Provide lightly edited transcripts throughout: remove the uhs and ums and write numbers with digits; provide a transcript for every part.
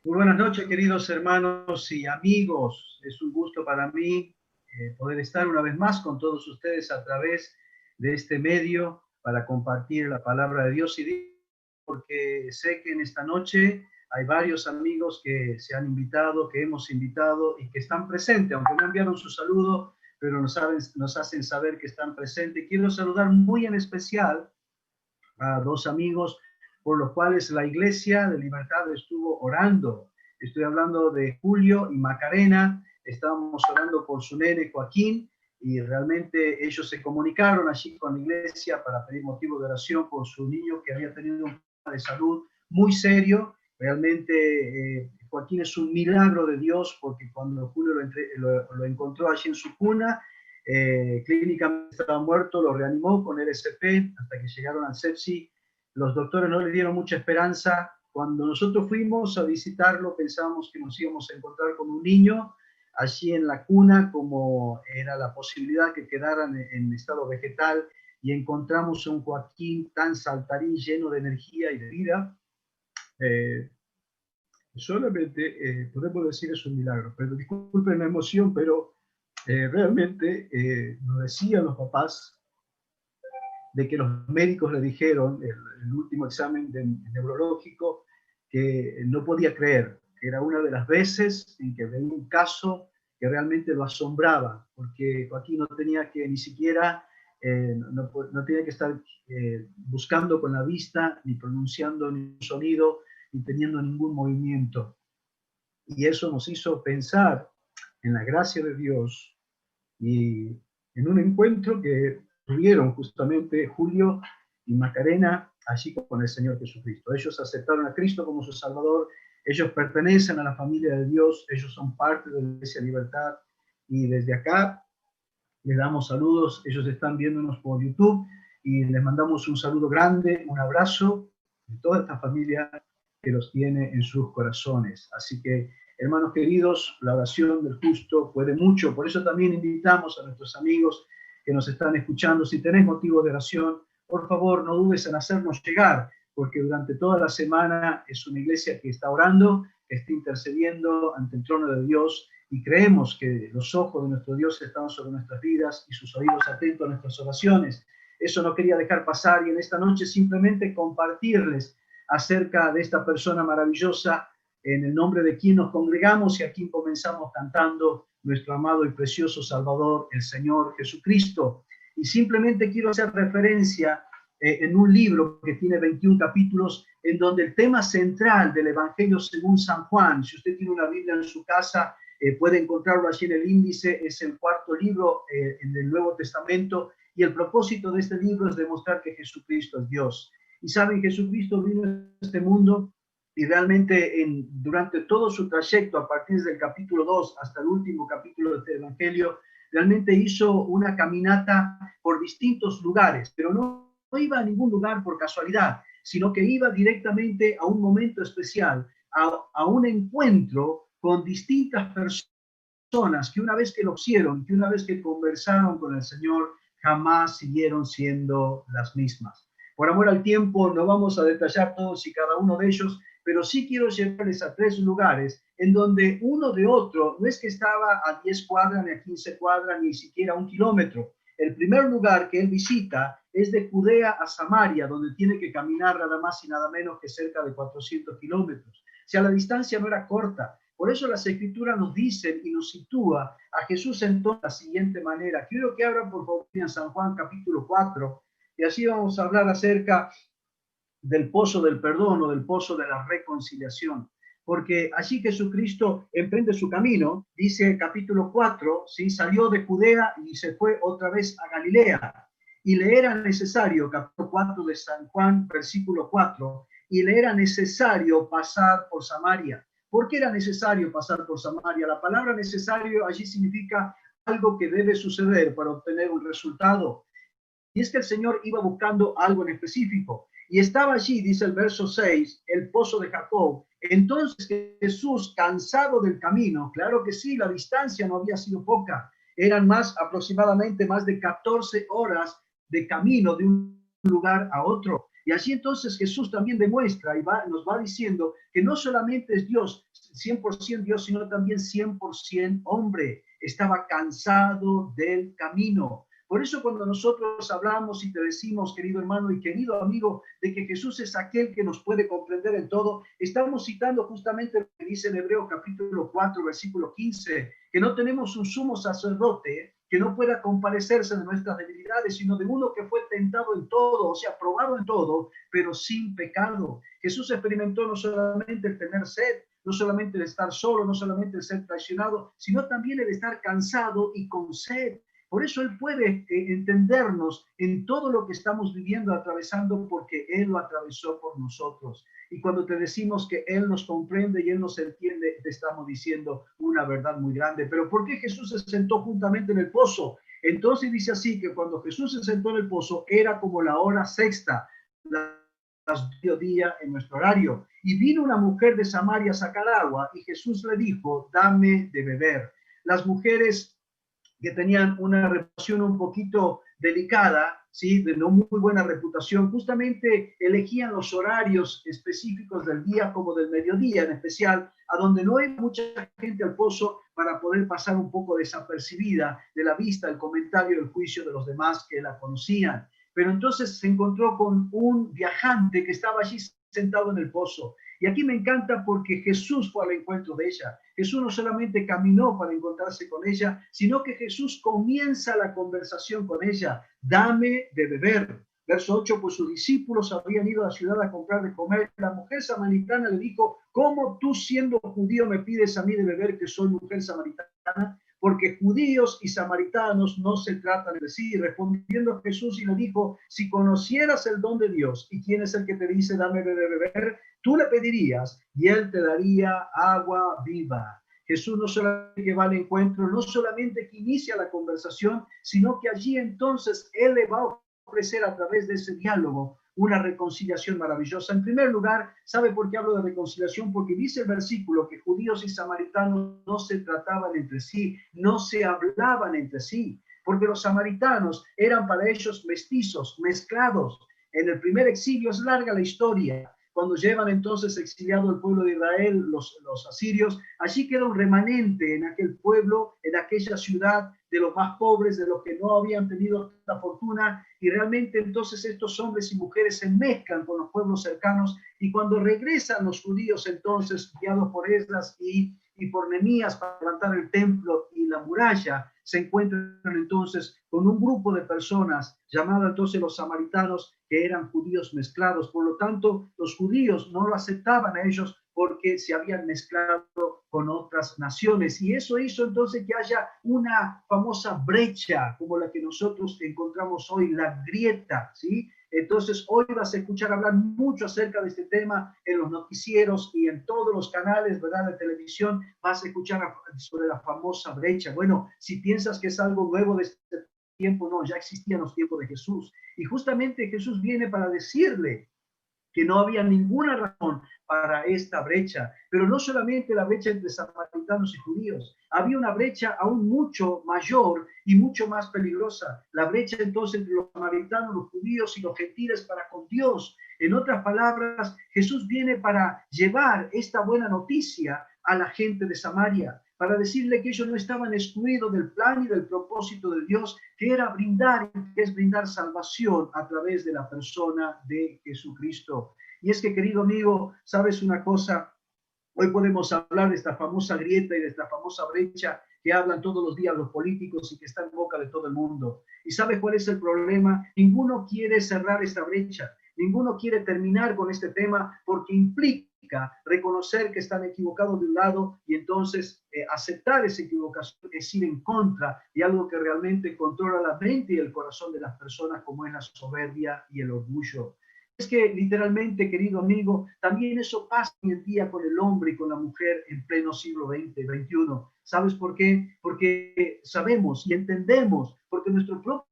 Muy buenas noches, queridos hermanos y amigos. Es un gusto para mí poder estar una vez más con todos ustedes a través de este medio para compartir la palabra de Dios porque sé que en esta noche hay varios amigos que se han invitado, que hemos invitado y que están presentes, aunque no enviaron su saludo, pero nos hacen saber que están presentes. Quiero saludar muy en especial a dos amigos por los cuales la Iglesia de Libertad estuvo orando. Estoy hablando de Julio y Macarena. Estábamos orando por su nene Joaquín y realmente ellos se comunicaron allí con la Iglesia para pedir motivo de oración por su niño que había tenido un problema de salud muy serio. Realmente Joaquín es un milagro de Dios porque cuando Julio lo encontró allí en su cuna, clínicamente estaba muerto, lo reanimó con RCP hasta que llegaron al sepsis. Los doctores no le dieron mucha esperanza. Cuando nosotros fuimos a visitarlo, pensábamos que nos íbamos a encontrar con un niño allí en la cuna, como era la posibilidad que quedaran en estado vegetal, y encontramos a un Joaquín tan saltarín, lleno de energía y de vida. Solamente podemos decir es un milagro, pero disculpen la emoción, pero realmente nos decían los papás de que los médicos le dijeron, el último examen neurológico, que no podía creer, que era una de las veces en que veía un caso que realmente lo asombraba, porque Joaquín no tenía que ni siquiera, no tenía que estar buscando con la vista, ni pronunciando ningún sonido, ni teniendo ningún movimiento. Y eso nos hizo pensar en la gracia de Dios y en un encuentro que tuvieron justamente Julio y Macarena allí con el Señor Jesucristo. Ellos aceptaron a Cristo como su Salvador, ellos pertenecen a la familia de Dios, ellos son parte de la Iglesia Libertad, y desde acá les damos saludos. Ellos están viéndonos por YouTube y les mandamos un saludo grande, un abrazo de toda esta familia que los tiene en sus corazones. Así que, hermanos queridos, la oración del justo puede mucho. Por eso también invitamos a nuestros amigos que nos están escuchando. Si tenés motivo de oración, por favor, no dudes en hacernos llegar, porque durante toda la semana es una iglesia que está orando, que está intercediendo ante el trono de Dios, y creemos que los ojos de nuestro Dios están sobre nuestras vidas y sus oídos atentos a nuestras oraciones. Eso no quería dejar pasar, y en esta noche simplemente compartirles acerca de esta persona maravillosa, en el nombre de quien nos congregamos y a quien comenzamos cantando, nuestro amado y precioso Salvador, el Señor Jesucristo. Y simplemente quiero hacer referencia en un libro que tiene 21 capítulos, en donde el tema central del Evangelio según San Juan, si usted tiene una Biblia en su casa, puede encontrarlo allí en el índice, es el cuarto libro en el Nuevo Testamento, y el propósito de este libro es demostrar que Jesucristo es Dios. Y saben, Jesucristo vino a este mundo y realmente durante todo su trayecto, a partir del capítulo 2 hasta el último capítulo de este Evangelio, realmente hizo una caminata por distintos lugares, pero no iba a ningún lugar por casualidad, sino que iba directamente a un momento especial, a un encuentro con distintas personas que una vez que lo hicieron, que una vez que conversaron con el Señor, jamás siguieron siendo las mismas. Por amor al tiempo, no vamos a detallar todos y cada uno de ellos, pero sí quiero llevarles a 3 lugares en donde uno de otro no es que estaba a 10 cuadras, ni a 15 cuadras, ni siquiera a 1 kilómetro. El primer lugar que él visita es de Judea a Samaria, donde tiene que caminar nada más y nada menos que cerca de 400 kilómetros. O sea, la distancia no era corta. Por eso las Escrituras nos dicen y nos sitúa a Jesús en toda la siguiente manera. Quiero que abran por favor en San Juan capítulo 4, y así vamos a hablar acerca del pozo del perdón o del pozo de la reconciliación. Porque allí Jesucristo emprende su camino, dice el capítulo 4, ¿sí? Salió de Judea y se fue otra vez a Galilea. Y le era necesario, capítulo 4 de San Juan, versículo 4, y le era necesario pasar por Samaria. ¿Por qué era necesario pasar por Samaria? La palabra necesario allí significa algo que debe suceder para obtener un resultado. Y es que el Señor iba buscando algo en específico. Y estaba allí, dice el verso 6, el pozo de Jacob. Entonces Jesús, cansado del camino, claro que sí, la distancia no había sido poca, eran aproximadamente más de 14 horas de camino de un lugar a otro. Y así entonces Jesús también demuestra y nos va diciendo que no solamente es Dios, 100% Dios, sino también 100% hombre. Estaba cansado del camino. Por eso cuando nosotros hablamos y te decimos, querido hermano y querido amigo, de que Jesús es aquel que nos puede comprender en todo, estamos citando justamente lo que dice en Hebreos capítulo 4, versículo 15, que no tenemos un sumo sacerdote que no pueda compadecerse de nuestras debilidades, sino de uno que fue tentado en todo, o sea, probado en todo, pero sin pecado. Jesús experimentó no solamente el tener sed, no solamente el estar solo, no solamente el ser traicionado, sino también el estar cansado y con sed. Por eso Él puede entendernos en todo lo que estamos viviendo, atravesando, porque Él lo atravesó por nosotros. Y cuando te decimos que Él nos comprende y Él nos entiende, te estamos diciendo una verdad muy grande. Pero ¿por qué Jesús se sentó juntamente en el pozo? Entonces dice así, que cuando Jesús se sentó en el pozo, era como la hora sexta, las mediodía en nuestro horario. Y vino una mujer de Samaria a sacar agua y Jesús le dijo, dame de beber. Las mujeres que tenían una reputación un poquito delicada, ¿sí? De no muy buena reputación, justamente elegían los horarios específicos del día como del mediodía en especial, a donde no hay mucha gente al pozo para poder pasar un poco desapercibida de la vista, el comentario, el juicio de los demás que la conocían. Pero entonces se encontró con un viajante que estaba allí sentado en el pozo. Y aquí me encanta porque Jesús fue al encuentro de ella. Jesús no solamente caminó para encontrarse con ella, sino que Jesús comienza la conversación con ella. Dame de beber. Verso 8, pues sus discípulos habían ido a la ciudad a comprar de comer. La mujer samaritana le dijo, ¿cómo tú siendo judío me pides a mí de beber que soy mujer samaritana? Porque judíos y samaritanos no se tratan entre sí. Respondiendo Jesús y le dijo, si conocieras el don de Dios y quién es el que te dice dame de beber, tú le pedirías y él te daría agua viva. Jesús no solamente que va al encuentro, no solamente que inicia la conversación, sino que allí entonces él le va a ofrecer a través de ese diálogo una reconciliación maravillosa. En primer lugar, ¿sabe por qué hablo de reconciliación? Porque dice el versículo que judíos y samaritanos no se trataban entre sí, no se hablaban entre sí, porque los samaritanos eran para ellos mestizos, mezclados. En el primer exilio es larga la historia. Cuando llevan entonces exiliado el pueblo de Israel, los asirios, allí queda un remanente en aquel pueblo, en aquella ciudad, de los más pobres, de los que no habían tenido la fortuna, y realmente entonces estos hombres y mujeres se mezclan con los pueblos cercanos, y cuando regresan los judíos entonces, guiados por Esdras y por Nehemías para levantar el templo y la muralla, se encuentran entonces con un grupo de personas llamadas entonces los samaritanos, que eran judíos mezclados. Por lo tanto, los judíos no lo aceptaban a ellos porque se habían mezclado con otras naciones. Y eso hizo entonces que haya una famosa brecha como la que nosotros encontramos hoy, la grieta, ¿sí? Entonces, hoy vas a escuchar hablar mucho acerca de este tema en los noticieros y en todos los canales, ¿verdad?, de televisión. Vas a escuchar sobre la famosa brecha. Bueno, si piensas que es algo nuevo de este tiempo, no, ya existía en los tiempos de Jesús. Y justamente Jesús viene para decirle que no había ninguna razón para esta brecha, pero no solamente la brecha entre samaritanos y judíos, había una brecha aún mucho mayor y mucho más peligrosa, la brecha entonces entre los samaritanos, los judíos y los gentiles para con Dios. En otras palabras, Jesús viene para llevar esta buena noticia a la gente de Samaria, para decirle que ellos no estaban excluidos del plan y del propósito de Dios, que era brindar, que es brindar salvación a través de la persona de Jesucristo. Y es que, querido amigo, ¿sabes una cosa? Hoy podemos hablar de esta famosa grieta y de esta famosa brecha que hablan todos los días los políticos y que está en boca de todo el mundo. ¿Y sabes cuál es el problema? Ninguno quiere cerrar esta brecha. Ninguno quiere terminar con este tema porque implica reconocer que están equivocados de un lado y entonces aceptar esa equivocación es ir en contra de algo que realmente controla la mente y el corazón de las personas, como es la soberbia y el orgullo. Es que literalmente, querido amigo, también eso pasa hoy en día con el hombre y con la mujer en pleno siglo XX, XXI. ¿Sabes por qué? Porque sabemos y entendemos, porque nuestro propio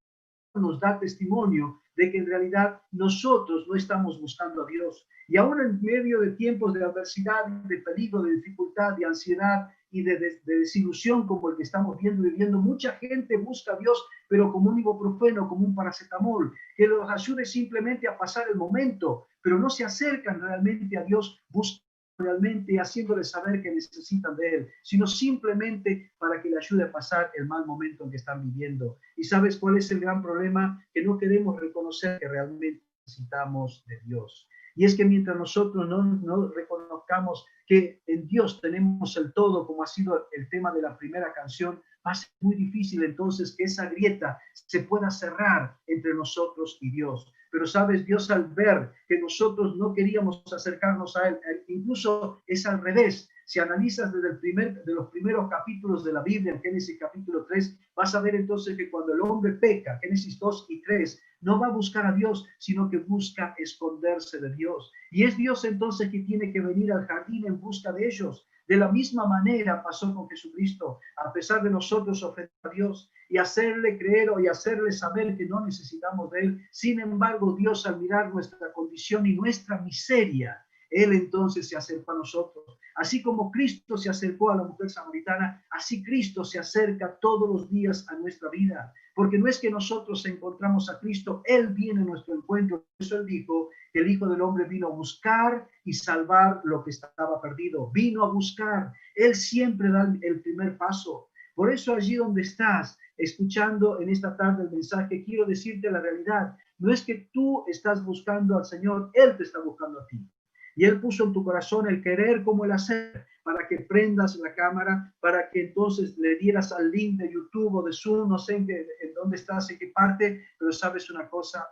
nos da testimonio de que en realidad nosotros no estamos buscando a Dios. Y ahora en medio de tiempos de adversidad, de peligro, de dificultad, de ansiedad y de desilusión como el que estamos viviendo. Mucha gente busca a Dios, pero como un ibuprofeno, como un paracetamol, que los ayude simplemente a pasar el momento, pero no se acercan realmente a Dios, buscan realmente haciéndole saber que necesitan de Él, sino simplemente para que le ayude a pasar el mal momento en que están viviendo. ¿Y sabes cuál es el gran problema? Que no queremos reconocer que realmente necesitamos de Dios. Y es que mientras nosotros no reconozcamos que en Dios tenemos el todo, como ha sido el tema de la primera canción, va a ser muy difícil entonces que esa grieta se pueda cerrar entre nosotros y Dios. Pero sabes, Dios al ver que nosotros no queríamos acercarnos a Él, incluso es al revés. Si analizas desde de los primeros capítulos de la Biblia, en Génesis capítulo 3, vas a ver entonces que cuando el hombre peca, Génesis 2 y 3, no va a buscar a Dios, sino que busca esconderse de Dios. Y es Dios entonces que tiene que venir al jardín en busca de ellos. De la misma manera pasó con Jesucristo, a pesar de nosotros ofender a Dios y hacerle creer y hacerle saber que no necesitamos de Él. Sin embargo, Dios al mirar nuestra condición y nuestra miseria, Él entonces se acercó a nosotros. Así como Cristo se acercó a la mujer samaritana, así Cristo se acerca todos los días a nuestra vida. Porque no es que nosotros encontramos a Cristo, Él viene a nuestro encuentro. Por eso Él dijo que el Hijo del Hombre vino a buscar y salvar lo que estaba perdido. Vino a buscar. Él siempre da el primer paso. Por eso allí donde estás, escuchando en esta tarde el mensaje, quiero decirte la realidad. No es que tú estás buscando al Señor, Él te está buscando a ti. Y Él puso en tu corazón el querer como el hacer, para que prendas la cámara, para que entonces le dieras al link de YouTube o de Zoom, no sé en dónde estás, en qué parte, pero sabes una cosa,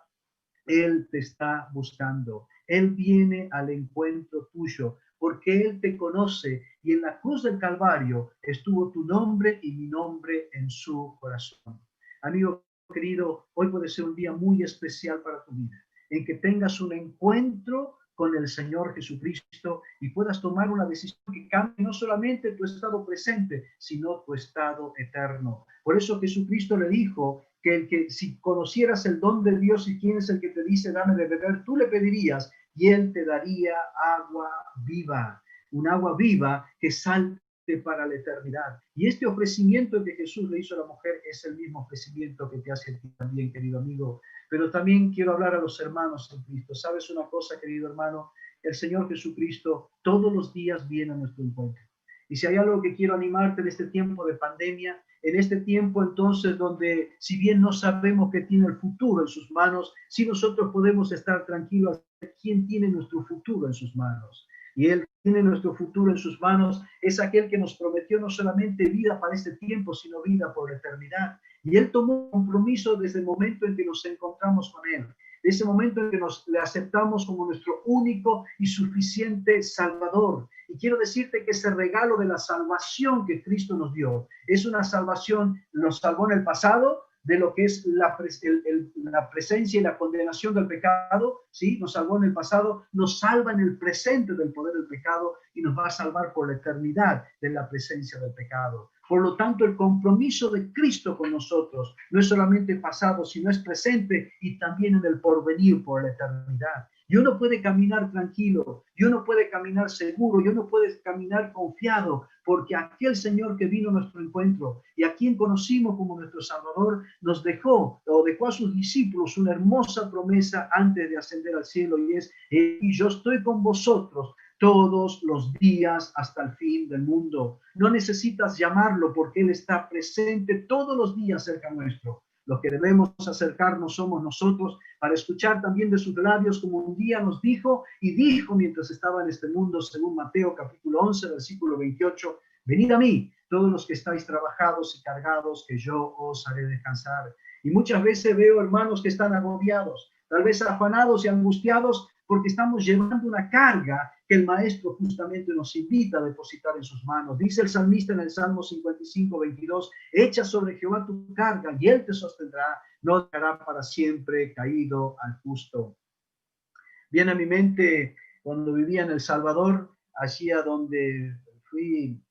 Él te está buscando. Él viene al encuentro tuyo, porque Él te conoce y en la cruz del Calvario estuvo tu nombre y mi nombre en su corazón. Amigo querido, hoy puede ser un día muy especial para tu vida, en que tengas un encuentro con el Señor Jesucristo y puedas tomar una decisión que cambie no solamente tu estado presente, sino tu estado eterno. Por eso Jesucristo le dijo que si conocieras el don de Dios y quién es el que te dice dame de beber, tú le pedirías y Él te daría agua viva, un agua viva que salte para la eternidad. Y este ofrecimiento que Jesús le hizo a la mujer es el mismo ofrecimiento que te hace a ti también, querido amigo. Pero también quiero hablar a los hermanos en Cristo. ¿Sabes una cosa, querido hermano? El Señor Jesucristo todos los días viene a nuestro encuentro. Y si hay algo que quiero animarte en este tiempo de pandemia, en este tiempo entonces donde si bien no sabemos que tiene el futuro en sus manos, sí nosotros podemos estar tranquilos de quién tiene nuestro futuro en sus manos. Y Él tiene nuestro futuro en sus manos, es aquel que nos prometió no solamente vida para este tiempo, sino vida por la eternidad. Y Él tomó un compromiso desde el momento en que nos encontramos con Él, de ese momento en que le aceptamos como nuestro único y suficiente Salvador. Y quiero decirte que ese regalo de la salvación que Cristo nos dio es una salvación, nos salvó en el pasado de lo que es la presencia y la condenación del pecado, ¿sí? Nos salvó en el pasado, nos salva en el presente del poder del pecado y nos va a salvar por la eternidad de la presencia del pecado. Por lo tanto, el compromiso de Cristo con nosotros no es solamente pasado, sino es presente y también en el porvenir por la eternidad. Y uno puede caminar tranquilo, y uno puede caminar seguro, y uno puede caminar confiado, porque aquel Señor que vino a nuestro encuentro y a quien conocimos como nuestro Salvador, nos dejó o dejó a sus discípulos una hermosa promesa antes de ascender al cielo, y es, y yo estoy con vosotros todos los días hasta el fin del mundo. No necesitas llamarlo porque Él está presente todos los días cerca nuestro. Los que debemos acercarnos somos nosotros para escuchar también de sus labios, como un día nos dijo y dijo mientras estaba en este mundo, según Mateo capítulo 11, versículo 28, venid a mí, todos los que estáis trabajados y cargados, que yo os haré descansar. Y muchas veces veo hermanos que están agobiados, tal vez afanados y angustiados, porque estamos llevando una carga que el Maestro justamente nos invita a depositar en sus manos. Dice el salmista en el Salmo 55, 22, echa sobre Jehová tu carga y Él te sostendrá, no dejará para siempre caído al justo. Viene a mi mente cuando vivía en El Salvador, allí a donde fui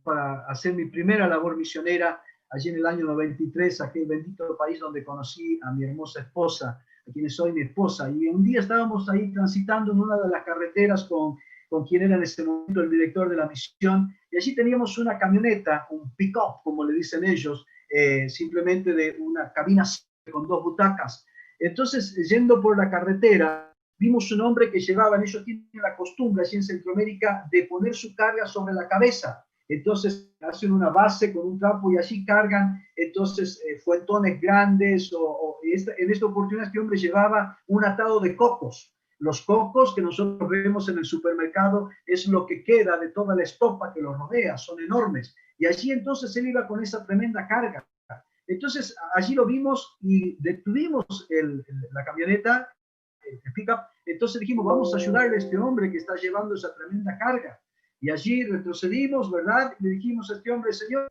para hacer mi primera labor misionera, allí en el año 93, aquel bendito país donde conocí a mi hermosa esposa, a quien soy mi esposa. Y un día estábamos ahí transitando en una de las carreteras con con quien era en ese momento el director de la misión, y allí teníamos una camioneta, un pick-up, como le dicen ellos, simplemente de una cabina con dos butacas. Entonces, yendo por la carretera, vimos un hombre que llevaban, ellos tienen la costumbre allí en Centroamérica de poner su carga sobre la cabeza. Entonces hacen una base con un trapo y allí cargan entonces fuentones grandes en esta oportunidad este hombre llevaba un atado de cocos. Los cocos que nosotros vemos en el supermercado es lo que queda de toda la estopa que los rodea, son enormes. Y allí entonces él iba con esa tremenda carga. Entonces allí lo vimos y detuvimos la camioneta, el pick-up. Entonces dijimos, vamos a ayudarle a este hombre que está llevando esa tremenda carga. Y allí retrocedimos, ¿verdad? Y le dijimos a este hombre, señor,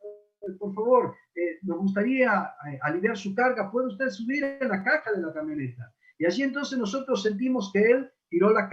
por favor, nos gustaría aliviar su carga, ¿puede usted subir en la caja de la camioneta? Y allí entonces nosotros sentimos que él tiró la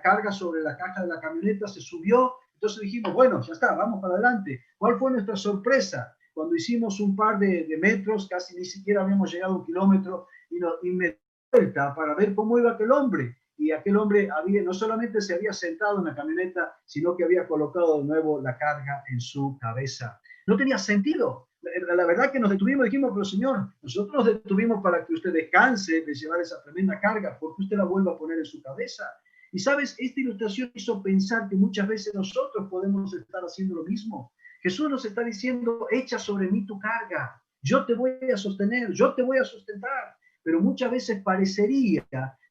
carga sobre la caja de la camioneta, se subió, entonces dijimos, bueno, ya está, vamos para adelante. ¿Cuál fue nuestra sorpresa? Cuando hicimos un par de metros, casi ni siquiera habíamos llegado a 1 kilómetro, y me di vuelta para ver cómo iba aquel hombre. Y aquel hombre no solamente se había sentado en la camioneta, sino que había colocado de nuevo la carga en su cabeza. No tenía sentido. La verdad que nos detuvimos y dijimos, pero señor, nosotros nos detuvimos para que usted descanse de llevar esa tremenda carga, porque usted la vuelva a poner en su cabeza. Y sabes, esta ilustración hizo pensar que muchas veces nosotros podemos estar haciendo lo mismo. Jesús nos está diciendo, echa sobre mí tu carga, yo te voy a sostener, yo te voy a sustentar. Pero muchas veces parecería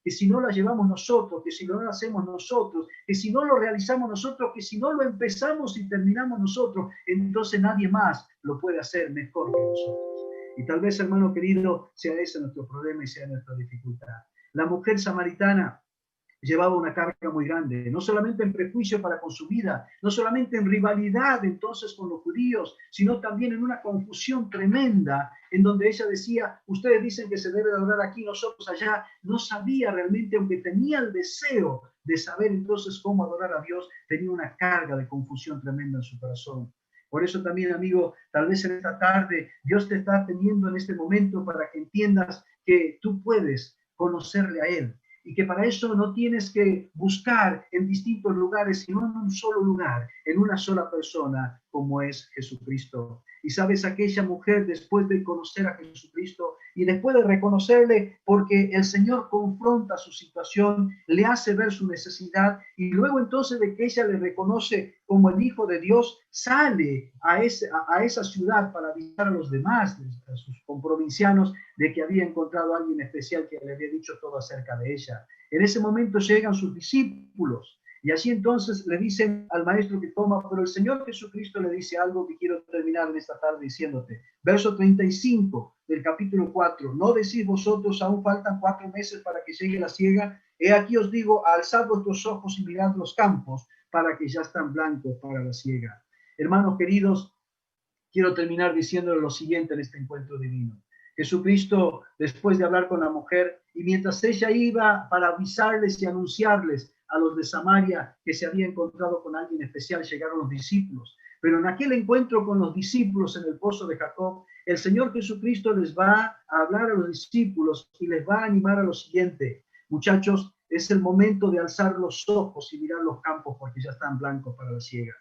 que si no la llevamos nosotros, que si no lo hacemos nosotros, que si no lo realizamos nosotros, que si no lo empezamos y terminamos nosotros, entonces nadie más lo puede hacer mejor que nosotros. Y tal vez, hermano querido, sea ese nuestro problema y sea nuestra dificultad. La mujer samaritana llevaba una carga muy grande, no solamente en prejuicio para con su vida, no solamente en rivalidad entonces con los judíos, sino también en una confusión tremenda, en donde ella decía, ustedes dicen que se debe adorar aquí, nosotros allá. No sabía realmente, aunque tenía el deseo de saber entonces cómo adorar a Dios, tenía una carga de confusión tremenda en su corazón. Por eso también, amigo, tal vez en esta tarde Dios te está teniendo en este momento para que entiendas que tú puedes conocerle a Él, y que para eso no tienes que buscar en distintos lugares, sino en un solo lugar, en una sola persona, como es Jesucristo. Y sabes, aquella mujer, después de conocer a Jesucristo y después de reconocerle, porque el Señor confronta su situación, le hace ver su necesidad, y luego entonces de que ella le reconoce como el Hijo de Dios, sale a esa ciudad para avisar a los demás, a sus comprovincianos, de que había encontrado a alguien especial que le había dicho todo acerca de ella. En ese momento llegan sus discípulos, y así entonces le dicen al maestro que coma, pero el Señor Jesucristo le dice algo que quiero terminar en esta tarde diciéndote. Verso 35 del capítulo 4. ¿No decís vosotros, aún faltan 4 meses para que llegue la siega? He aquí os digo, alzad vuestros ojos y mirad los campos, para que ya están blancos para la siega. Hermanos queridos, quiero terminar diciéndole lo siguiente en este encuentro divino. Jesucristo, después de hablar con la mujer, y mientras ella iba para avisarles y anunciarles a los de Samaria que se había encontrado con alguien especial, llegaron los discípulos. Pero en aquel encuentro con los discípulos en el pozo de Jacob, el Señor Jesucristo les va a hablar a los discípulos y les va a animar a lo siguiente. Muchachos, es el momento de alzar los ojos y mirar los campos porque ya están blancos para la siega.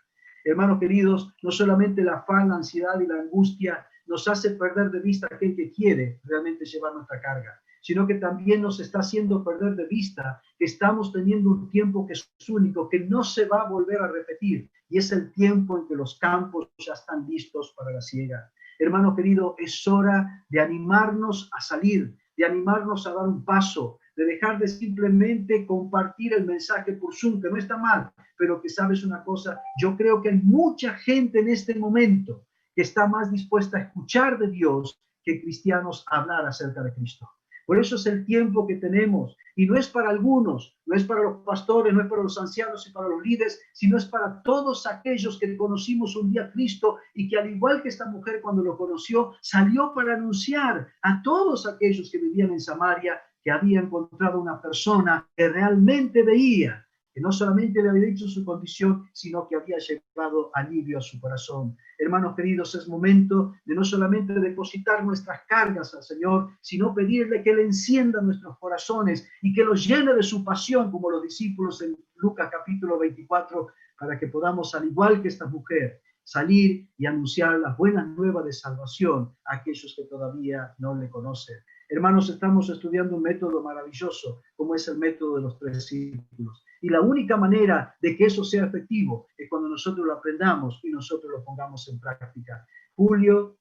Hermanos queridos, no solamente la afán, la ansiedad y la angustia nos hace perder de vista a aquel que quiere realmente llevar nuestra carga, sino que también nos está haciendo perder de vista que estamos teniendo un tiempo que es único, que no se va a volver a repetir, y es el tiempo en que los campos ya están listos para la siega. Hermano querido, es hora de animarnos a salir, de animarnos a dar un paso, de dejar de simplemente compartir el mensaje por Zoom, que no está mal, pero que sabes una cosa, yo creo que hay mucha gente en este momento que está más dispuesta a escuchar de Dios que cristianos hablar acerca de Cristo. Por eso es el tiempo que tenemos, y no es para algunos, no es para los pastores, no es para los ancianos y para los líderes, sino es para todos aquellos que conocimos un día a Cristo y que al igual que esta mujer cuando lo conoció, salió para anunciar a todos aquellos que vivían en Samaria que había encontrado una persona que realmente veía que no solamente le había dicho su condición, sino que había llevado alivio a su corazón. Hermanos queridos, es momento de no solamente depositar nuestras cargas al Señor, sino pedirle que Él encienda nuestros corazones y que los llene de su pasión, como los discípulos en Lucas capítulo 24, para que podamos, al igual que esta mujer, salir y anunciar las buenas nuevas de salvación a aquellos que todavía no le conocen. Hermanos, estamos estudiando un método maravilloso, como es el método de los 3 círculos. Y la única manera de que eso sea efectivo es cuando nosotros lo aprendamos y nosotros lo pongamos en práctica. Julio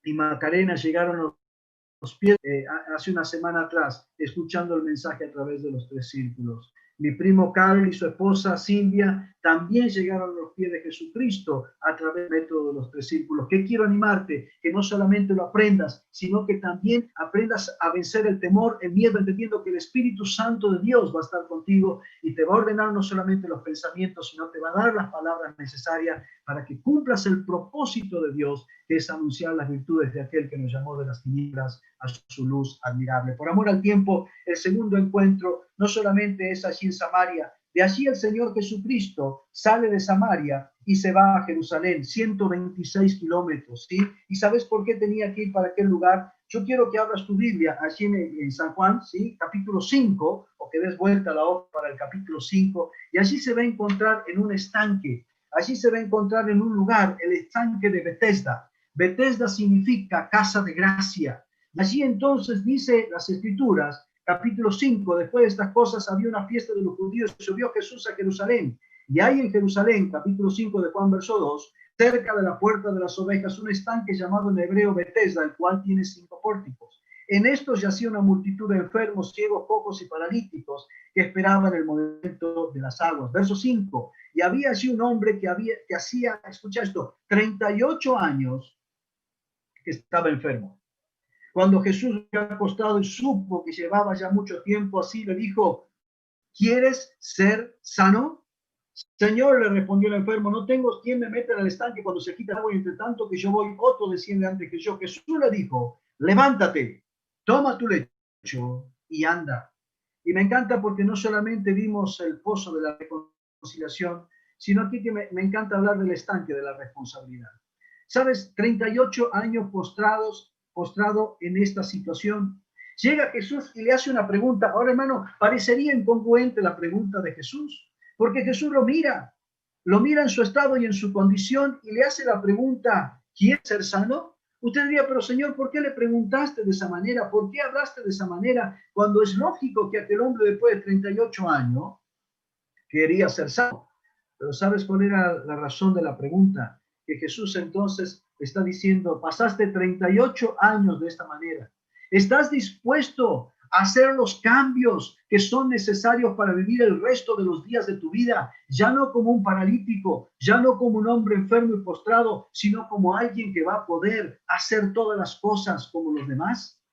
y Macarena llegaron a los pies hace una semana atrás, escuchando el mensaje a través de los 3 círculos. Mi primo Carl y su esposa Silvia también llegaron a los pies de Jesucristo a través del método de los 3 círculos. ¿Qué quiero animarte? Que no solamente lo aprendas, sino que también aprendas a vencer el temor, el miedo, entendiendo que el Espíritu Santo de Dios va a estar contigo y te va a ordenar no solamente los pensamientos, sino te va a dar las palabras necesarias para que cumplas el propósito de Dios, que es anunciar las virtudes de aquel que nos llamó de las tinieblas a su luz admirable. Por amor al tiempo, el segundo encuentro no solamente es allí en Samaria. De allí el Señor Jesucristo sale de Samaria y se va a Jerusalén, 126 kilómetros, ¿sí? ¿Y sabes por qué tenía que ir para aquel lugar? Yo quiero que abras tu Biblia allí en San Juan, ¿sí? Capítulo 5, o que des vuelta a la hoja para el capítulo 5, y allí se va a encontrar en un estanque, allí se va a encontrar en un lugar, el estanque de Betesda. Betesda significa casa de gracia. Allí entonces dice las Escrituras, capítulo 5, después de estas cosas había una fiesta de los judíos, subió Jesús a Jerusalén. Y hay en Jerusalén, capítulo 5 de Juan, verso 2, cerca de la puerta de las ovejas, un estanque llamado en hebreo Betesda, el cual tiene 5 pórticos. En estos yacía una multitud de enfermos, ciegos, cojos y paralíticos que esperaban el movimiento de las aguas. Verso 5, y había allí un hombre que hacía, escucha esto, 38 años que estaba enfermo. Cuando Jesús había acostado y supo que llevaba ya mucho tiempo así, le dijo, ¿quieres ser sano? Señor, le respondió el enfermo, no tengo quien me meta en el estanque cuando se quita el agua, y entre tanto que yo voy, otro desciende antes que yo. Jesús le dijo, levántate, toma tu lecho y anda. Y me encanta porque no solamente vimos el pozo de la reconciliación, sino aquí que me encanta hablar del estanque de la responsabilidad. ¿Sabes? 38 años postrado en esta situación. Llega Jesús y le hace una pregunta. Ahora, hermano, parecería incongruente la pregunta de Jesús, porque Jesús lo mira en su estado y en su condición y le hace la pregunta, ¿quieres ser sano? Usted diría, pero Señor, ¿por qué le preguntaste de esa manera? ¿Por qué hablaste de esa manera? Cuando es lógico que aquel hombre después de 38 años quería ser sano. Pero ¿sabes cuál era la razón de la pregunta? Que Jesús entonces está diciendo, pasaste 38 años de esta manera. ¿Estás dispuesto a hacer los cambios que son necesarios para vivir el resto de los días de tu vida? Ya no como un paralítico, ya no como un hombre enfermo y postrado, sino como alguien que va a poder hacer todas las cosas como los demás.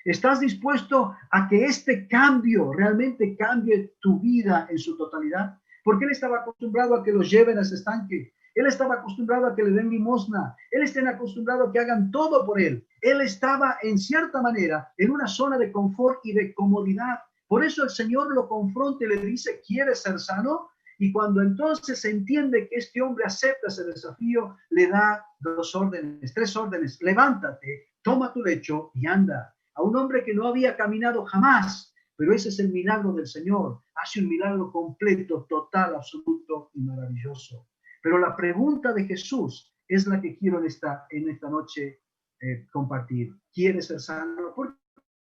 ¿Estás dispuesto a que este cambio realmente cambie tu vida en su totalidad? Porque él estaba acostumbrado a que los lleven a ese estanque. Él estaba acostumbrado a que le den limosna. Él estaba acostumbrado a que hagan todo por él. Él estaba, en cierta manera, en una zona de confort y de comodidad. Por eso el Señor lo confronta y le dice, ¿quieres ser sano? Y cuando entonces se entiende que este hombre acepta ese desafío, le da 3 órdenes. Levántate, toma tu lecho y anda. A un hombre que no había caminado jamás, pero ese es el milagro del Señor. Hace un milagro completo, total, absoluto y maravilloso. Pero la pregunta de Jesús es la que quiero en esta noche compartir. ¿Quieres ser sano? ¿Por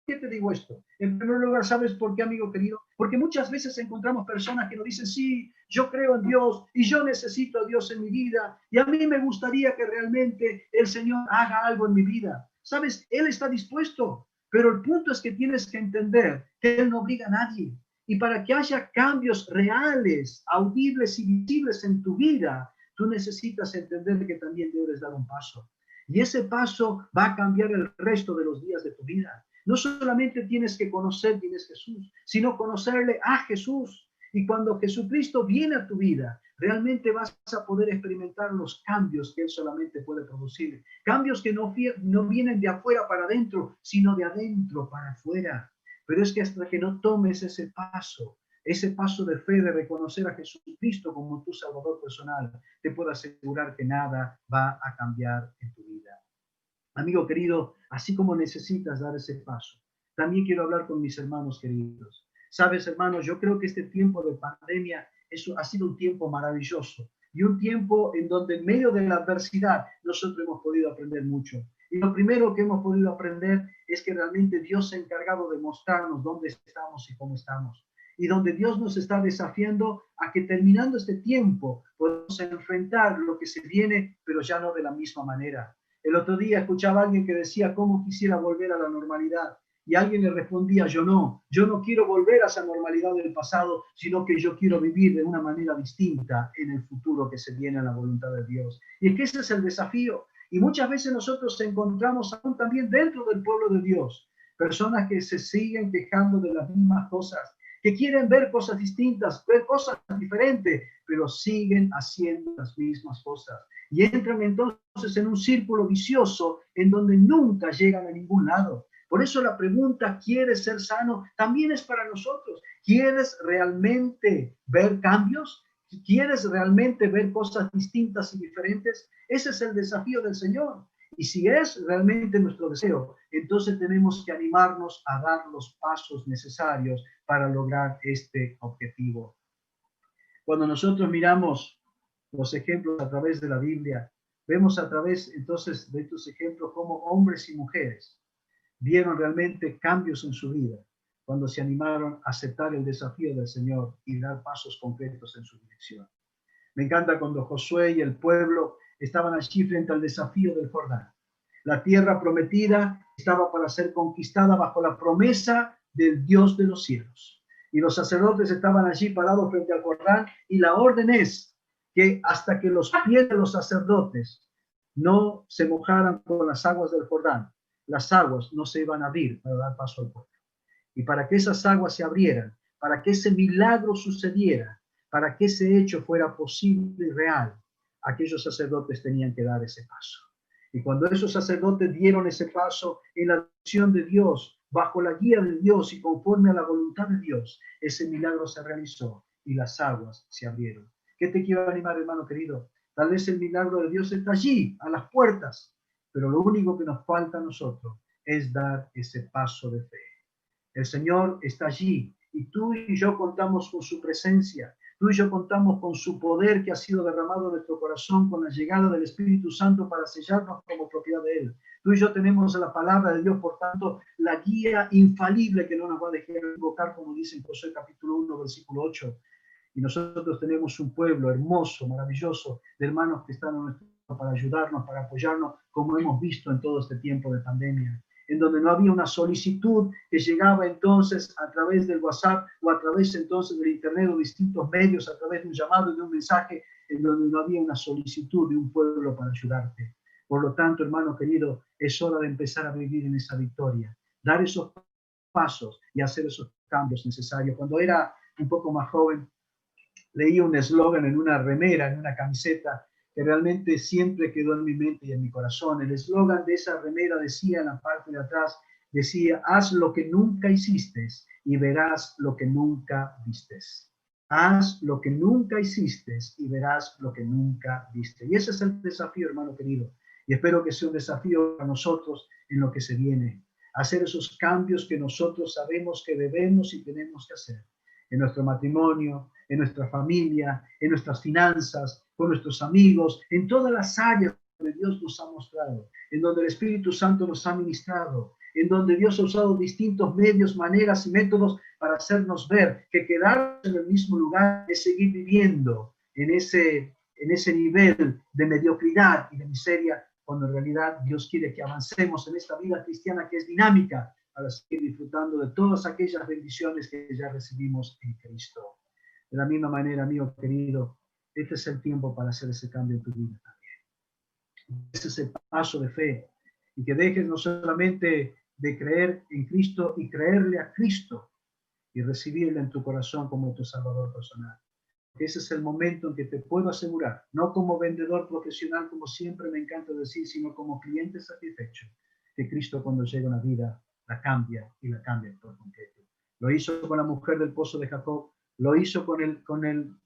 qué te digo esto? En primer lugar, ¿sabes por qué, amigo querido? Porque muchas veces encontramos personas que nos dicen, sí, yo creo en Dios y yo necesito a Dios en mi vida y a mí me gustaría que realmente el Señor haga algo en mi vida. ¿Sabes? Él está dispuesto, pero el punto es que tienes que entender que Él no obliga a nadie. Y para que haya cambios reales, audibles y visibles en tu vida, tú necesitas entender que también debes dar un paso. Y ese paso va a cambiar el resto de los días de tu vida. No solamente tienes que conocer quién es Jesús, sino conocerle a Jesús. Y cuando Jesucristo viene a tu vida, realmente vas a poder experimentar los cambios que Él solamente puede producir. Cambios que no vienen de afuera para adentro, sino de adentro para afuera. Pero es que hasta que no tomes ese paso, ese paso de fe de reconocer a Jesucristo como tu Salvador personal, te puedo asegurar que nada va a cambiar en tu vida. Amigo querido, así como necesitas dar ese paso, también quiero hablar con mis hermanos queridos. Sabes, hermanos, yo creo que este tiempo de pandemia ha sido un tiempo maravilloso y un tiempo en donde en medio de la adversidad nosotros hemos podido aprender mucho. Y lo primero que hemos podido aprender es que realmente Dios se ha encargado de mostrarnos dónde estamos y cómo estamos. Y donde Dios nos está desafiando a que terminando este tiempo podamos enfrentar lo que se viene, pero ya no de la misma manera. El otro día escuchaba a alguien que decía cómo quisiera volver a la normalidad. Y alguien le respondía, yo no quiero volver a esa normalidad del pasado, sino que yo quiero vivir de una manera distinta en el futuro que se viene a la voluntad de Dios. Y es que ese es el desafío. Y muchas veces nosotros encontramos aún también dentro del pueblo de Dios, personas que se siguen quejando de las mismas cosas, que quieren ver cosas distintas, ver cosas diferentes, pero siguen haciendo las mismas cosas. Y entran entonces en un círculo vicioso en donde nunca llegan a ningún lado. Por eso la pregunta, ¿quieres ser sano? También es para nosotros. ¿Quieres realmente ver cambios? ¿Quieres realmente ver cosas distintas y diferentes? Ese es el desafío del Señor. Y si es realmente nuestro deseo, entonces tenemos que animarnos a dar los pasos necesarios para lograr este objetivo. Cuando nosotros miramos los ejemplos a través de la Biblia, vemos a través entonces de estos ejemplos cómo hombres y mujeres vieron realmente cambios en su vida cuando se animaron a aceptar el desafío del Señor y dar pasos concretos en su dirección. Me encanta cuando Josué y el pueblo estaban allí frente al desafío del Jordán. La tierra prometida estaba para ser conquistada bajo la promesa del Dios de los cielos. Y los sacerdotes estaban allí parados frente al Jordán y la orden es que hasta que los pies de los sacerdotes no se mojaran con las aguas del Jordán, las aguas no se iban a abrir para dar paso al pueblo. Y para que esas aguas se abrieran, para que ese milagro sucediera, para que ese hecho fuera posible y real, aquellos sacerdotes tenían que dar ese paso. Y cuando esos sacerdotes dieron ese paso en la dirección de Dios, bajo la guía de Dios y conforme a la voluntad de Dios, ese milagro se realizó y las aguas se abrieron. ¿Qué te quiero animar, hermano querido? Tal vez el milagro de Dios está allí, a las puertas, pero lo único que nos falta a nosotros es dar ese paso de fe. El Señor está allí y tú y yo contamos con su presencia. Tú y yo contamos con su poder que ha sido derramado en nuestro corazón con la llegada del Espíritu Santo para sellarnos como propiedad de Él. Tú y yo tenemos la palabra de Dios, por tanto, la guía infalible que no nos va a dejar equivocar, como dice en Josué capítulo 1, versículo 8. Y nosotros tenemos un pueblo hermoso, maravilloso, de hermanos que están a nuestro lado para ayudarnos, para apoyarnos, como hemos visto en todo este tiempo de pandemia, en donde no había una solicitud que llegaba entonces a través del WhatsApp o a través entonces del Internet o distintos medios, a través de un llamado y de un mensaje, en donde no había una solicitud de un pueblo para ayudarte. Por lo tanto, hermano querido, es hora de empezar a vivir en esa victoria, dar esos pasos y hacer esos cambios necesarios. Cuando era un poco más joven, leí un eslogan en una remera, en una camiseta, que realmente siempre quedó en mi mente y en mi corazón. El eslogan de esa remera decía en la parte de atrás, decía, haz lo que nunca hiciste y verás lo que nunca vistes. Haz lo que nunca hiciste y verás lo que nunca viste. Y ese es el desafío, hermano querido. Y espero que sea un desafío para nosotros en lo que se viene. Hacer esos cambios que nosotros sabemos que debemos y tenemos que hacer. En nuestro matrimonio, en nuestra familia, en nuestras finanzas, con nuestros amigos, en todas las áreas donde Dios nos ha mostrado, en donde el Espíritu Santo nos ha ministrado, en donde Dios ha usado distintos medios, maneras y métodos para hacernos ver que quedarnos en el mismo lugar es seguir viviendo en ese nivel de mediocridad y de miseria, cuando en realidad Dios quiere que avancemos en esta vida cristiana que es dinámica para seguir disfrutando de todas aquellas bendiciones que ya recibimos en Cristo. De la misma manera, amigo querido, este es el tiempo para hacer ese cambio en tu vida también. Ese es el paso de fe. Y que dejes no solamente de creer en Cristo y creerle a Cristo y recibirle en tu corazón como tu Salvador personal. Ese es el momento en que te puedo asegurar, no como vendedor profesional, como siempre me encanta decir, sino como cliente satisfecho, que Cristo cuando llega a una vida la cambia y la cambia por completo. Lo hizo con la mujer del pozo de Jacob, lo hizo con el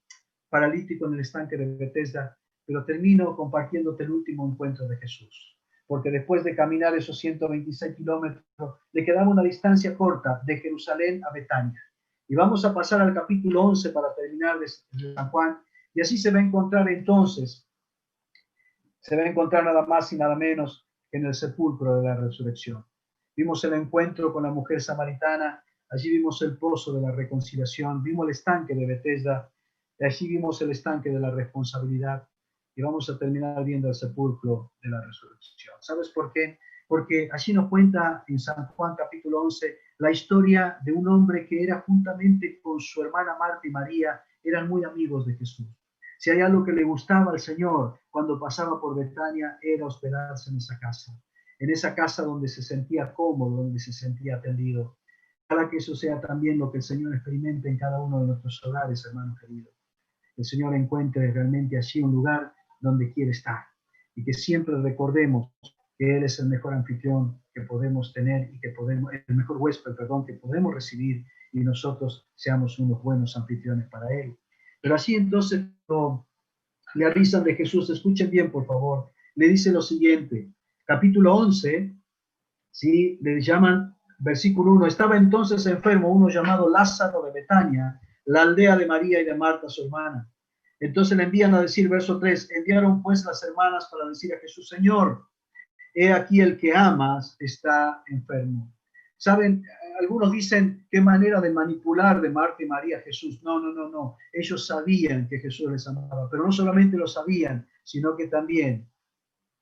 paralítico en el estanque de Betesda, pero termino compartiéndote el último encuentro de Jesús. Porque después de caminar esos 126 kilómetros, le quedaba una distancia corta de Jerusalén a Betania. Y vamos a pasar al capítulo 11 para terminar de San Juan, y así se va a encontrar entonces, se va a encontrar nada más y nada menos que en el sepulcro de la resurrección. Vimos el encuentro con la mujer samaritana, allí vimos el pozo de la reconciliación, vimos el estanque de Betesda, y allí vimos el estanque de la responsabilidad, y vamos a terminar viendo el sepulcro de la resurrección. ¿Sabes por qué? Porque allí nos cuenta en San Juan capítulo 11 la historia de un hombre que era juntamente con su hermana Marta y María, eran muy amigos de Jesús. Si hay algo que le gustaba al Señor cuando pasaba por Betania, era hospedarse en esa casa donde se sentía cómodo, donde se sentía atendido. Para que eso sea también lo que el Señor experimente en cada uno de nuestros hogares, hermanos queridos. El Señor encuentre realmente allí un lugar donde quiere estar y que siempre recordemos que Él es el mejor anfitrión que podemos tener y que podemos, el mejor huésped, perdón, que podemos recibir, y nosotros seamos unos buenos anfitriones para Él. Pero así entonces le avisan de Jesús, escuchen bien por favor, le dice lo siguiente, capítulo 11, ¿sí? Le llaman, versículo 1, estaba entonces enfermo uno llamado Lázaro de Betania, la aldea de María y de Marta, su hermana. Entonces le envían a decir, verso 3, enviaron pues las hermanas para decir a Jesús, Señor, he aquí el que amas está enfermo. ¿Saben? Algunos dicen, qué manera de manipular de Marta y María a Jesús. No, no, no, no. Ellos sabían que Jesús les amaba, pero no solamente lo sabían, sino que también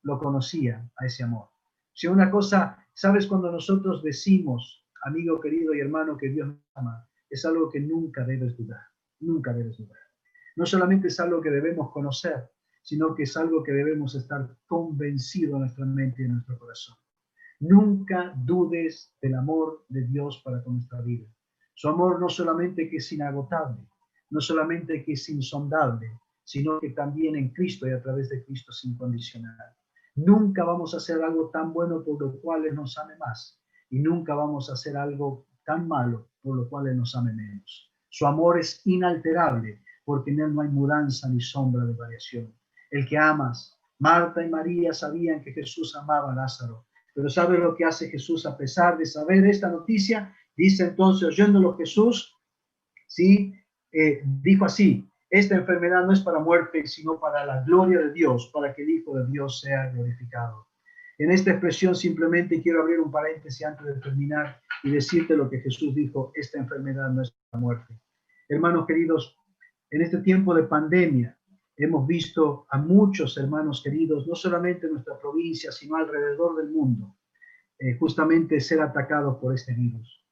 lo conocían a ese amor. Si una cosa, ¿sabes? Cuando nosotros decimos, amigo querido y hermano, que Dios nos ama, es algo que nunca debes dudar, nunca debes dudar. No solamente es algo que debemos conocer, sino que es algo que debemos estar convencidos en nuestra mente y en nuestro corazón. Nunca dudes del amor de Dios para con nuestra vida. Su amor no solamente que es inagotable, no solamente que es insondable, sino que también en Cristo y a través de Cristo es incondicional. Nunca vamos a hacer algo tan bueno por lo cual Él nos ame más, y nunca vamos a hacer algo tan malo por lo cual Él nos ame menos. Su amor es inalterable, porque en Él no hay mudanza ni sombra de variación. El que amas, Marta y María sabían que Jesús amaba a Lázaro, pero ¿sabe lo que hace Jesús a pesar de saber esta noticia? Dice entonces, oyéndolo Jesús, ¿sí? Dijo así, esta enfermedad no es para muerte, sino para la gloria de Dios, para que el Hijo de Dios sea glorificado. En esta expresión simplemente quiero abrir un paréntesis antes de terminar y decirte lo que Jesús dijo, esta enfermedad no es para muerte. Hermanos queridos, en este tiempo de pandemia, hemos visto a muchos hermanos queridos, no solamente en nuestra provincia, sino alrededor del mundo, justamente ser atacados por este virus.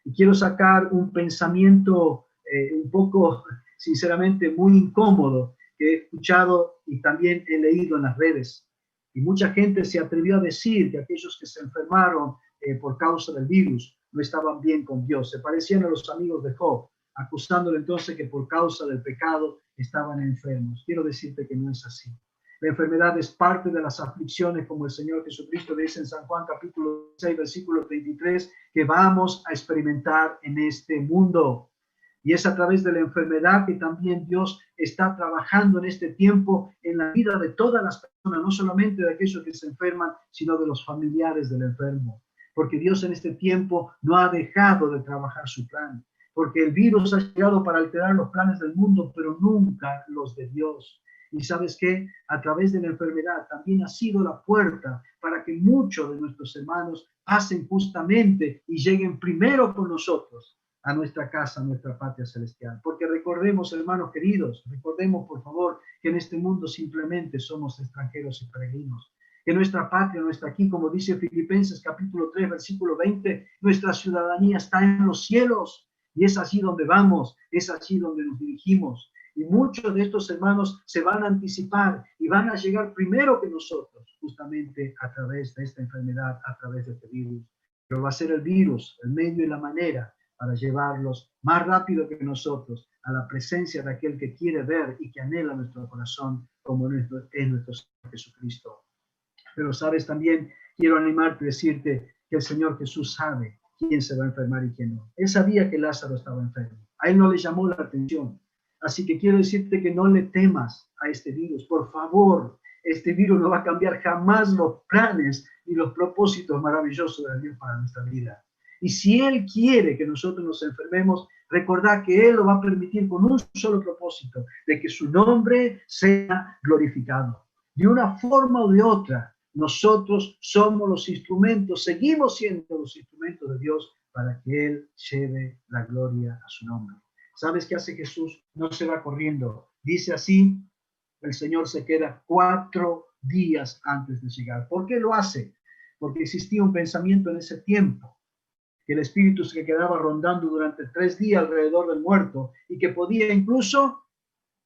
Y quiero sacar un pensamiento un poco, sinceramente, muy incómodo que he escuchado y también he leído en las redes. Y mucha gente se atrevió a decir que aquellos que se enfermaron por causa del virus no estaban bien con Dios. Se parecían a los amigos de Job, acusándole entonces que por causa del pecado estaban enfermos. Quiero decirte que no es así. La enfermedad es parte de las aflicciones, como el Señor Jesucristo dice en San Juan capítulo 6, versículo 33, que vamos a experimentar en este mundo. Y es a través de la enfermedad que también Dios está trabajando en este tiempo en la vida de todas las personas, no solamente de aquellos que se enferman, sino de los familiares del enfermo. Porque Dios en este tiempo no ha dejado de trabajar su plan. Porque el virus ha llegado para alterar los planes del mundo, pero nunca los de Dios. Y sabes qué, a través de la enfermedad también ha sido la puerta para que muchos de nuestros hermanos pasen justamente y lleguen primero con nosotros a nuestra casa, a nuestra patria celestial. Porque recordemos, hermanos queridos, recordemos por favor que en este mundo simplemente somos extranjeros y peregrinos. Que nuestra patria no está aquí, como dice Filipenses capítulo 3, versículo 20, nuestra ciudadanía está en los cielos. Y es así donde vamos, es así donde nos dirigimos. Y muchos de estos hermanos se van a anticipar y van a llegar primero que nosotros, justamente a través de esta enfermedad, a través de este virus. Pero va a ser el virus, el medio y la manera para llevarlos más rápido que nosotros a la presencia de aquel que quiere ver y que anhela nuestro corazón, como es nuestro Señor Jesucristo. Pero sabes, también quiero animarte y decirte que el Señor Jesús sabe quién se va a enfermar y quién no. Él sabía que Lázaro estaba enfermo. A él no le llamó la atención. Así que quiero decirte que no le temas a este virus. Por favor, este virus no va a cambiar jamás los planes y los propósitos maravillosos de Dios para nuestra vida. Y si Él quiere que nosotros nos enfermemos, recordad que Él lo va a permitir con un solo propósito, de que su nombre sea glorificado. De una forma o de otra, nosotros somos los instrumentos, seguimos siendo los instrumentos de Dios para que Él lleve la gloria a su nombre. ¿Sabes qué hace Jesús? No se va corriendo. Dice así, el Señor se queda 4 días antes de llegar. ¿Por qué lo hace? Porque existía un pensamiento en ese tiempo, que el espíritu se quedaba rondando durante 3 días alrededor del muerto y que podía incluso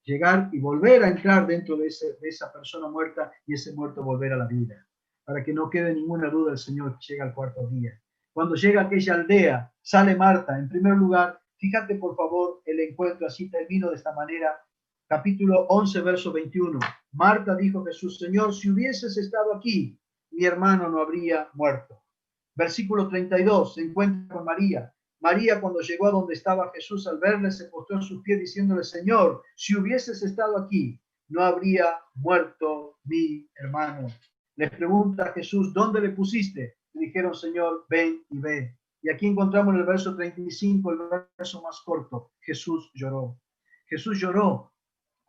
llegar y volver a entrar dentro de esa persona muerta y ese muerto volver a la vida. Para que no quede ninguna duda, el Señor llega al 4.º día. Cuando llega a aquella aldea, sale Marta. En primer lugar, fíjate por favor el encuentro, así termino de esta manera. Capítulo 11, verso 21. Marta dijo a Jesús: Señor, si hubieses estado aquí, mi hermano no habría muerto. Versículo 32, se encuentra con María. María, cuando llegó a donde estaba Jesús, al verle, se postró a sus pies diciéndole: Señor, si hubieses estado aquí, no habría muerto mi hermano. Les pregunta a Jesús: ¿dónde le pusiste? Le dijeron: Señor, ven y ve. Y aquí encontramos en el verso 35, el verso más corto: Jesús lloró. Jesús lloró